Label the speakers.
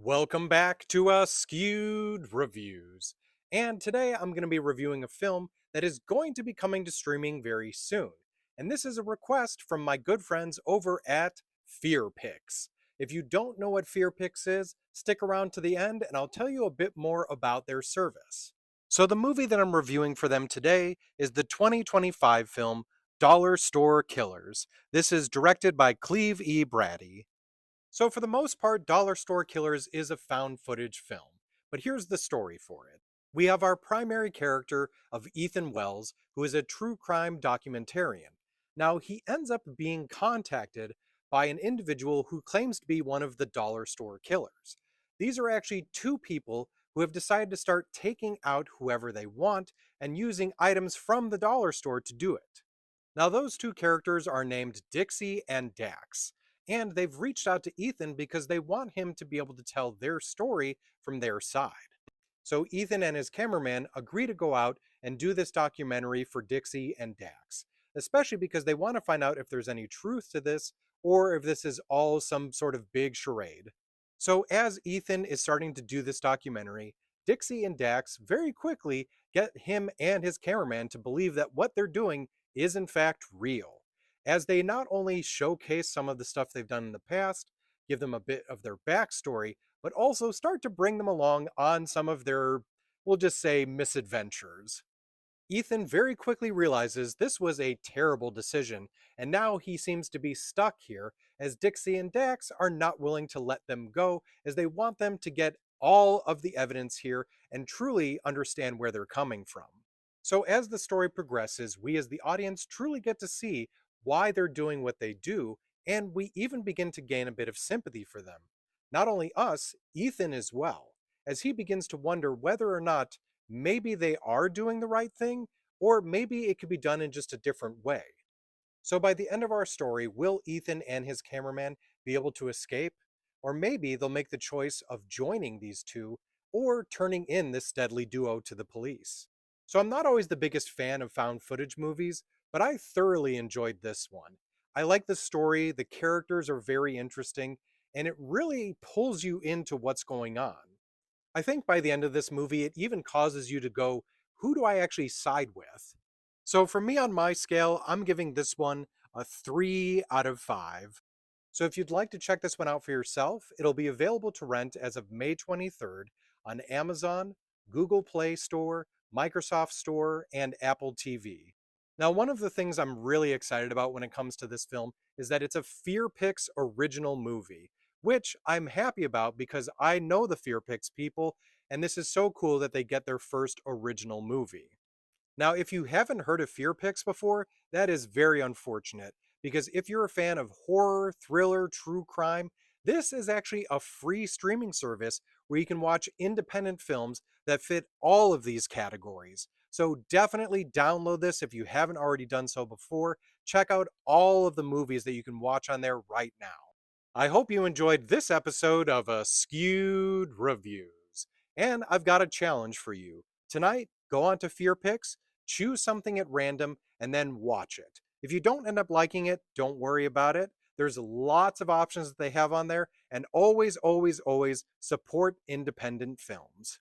Speaker 1: Welcome back to Askewed Reviews. And today I'm going to be reviewing a film that is going to be coming to streaming very soon. And this is a request from my good friends over at Fear Picks. If you don't know what Fear Picks is, stick around to the end and I'll tell you a bit more about their service. So the movie that I'm reviewing for them today is the 2025 film Dollar Store Killers. This is directed by Cleve E. Brady. So, for the most part, Dollar Store Killers is a found footage film. But here's the story for it. We have our primary character of Ethan Wells, who is a true crime documentarian. Now, he ends up being contacted by an individual who claims to be one of the Dollar Store Killers. These are actually two people who have decided to start taking out whoever they want and using items from the dollar store to do it. Now, those two characters are named Dixie and Dax, and they've reached out to Ethan because they want him to be able to tell their story from their side. So, Ethan and his cameraman agree to go out and do this documentary for Dixie and Dax, especially because they want to find out if there's any truth to this or if this is all some sort of big charade. So, as Ethan is starting to do this documentary, Dixie and Dax very quickly get him and his cameraman to believe that what they're doing is in fact real, as they not only showcase some of the stuff they've done in the past, give them a bit of their backstory, but also start to bring them along on some of their, we'll just say, misadventures. Ethan very quickly realizes this was a terrible decision, and now he seems to be stuck here, as Dixie and Dax are not willing to let them go, as they want them to get all of the evidence here and truly understand where they're coming from. So, as the story progresses, we as the audience truly get to see why they're doing what they do, and we even begin to gain a bit of sympathy for them. Not only us, Ethan as well, as he begins to wonder whether or not maybe they are doing the right thing, or maybe it could be done in just a different way. So by the end of our story, will Ethan and his cameraman be able to escape? Or maybe they'll make the choice of joining these two or turning in this deadly duo to the police. So I'm not always the biggest fan of found footage movies, but I thoroughly enjoyed this one. I like the story, the characters are very interesting, and it really pulls you into what's going on. I think by the end of this movie, it even causes you to go, who do I actually side with? So for me on my scale, I'm giving this one a 3 out of 5. So if you'd like to check this one out for yourself, it'll be available to rent as of May 23rd on Amazon, Google Play Store, Microsoft Store, and Apple TV. Now, one of the things I'm really excited about when it comes to this film is that it's a Fear Picks original movie, which I'm happy about because I know the Fear Picks people, and this is so cool that they get their first original movie. Now, if you haven't heard of Fear Picks before, that is very unfortunate, because if you're a fan of horror, thriller, true crime, this is actually a free streaming service where you can watch independent films that fit all of these categories. So definitely download this if you haven't already done so before. Check out all of the movies that you can watch on there right now. I hope you enjoyed this episode of Askewed Reviews. And I've got a challenge for you. Tonight, go on to Fear Picks, choose something at random, and then watch it. If you don't end up liking it, don't worry about it. There's lots of options that they have on there, and always, always, always support independent films.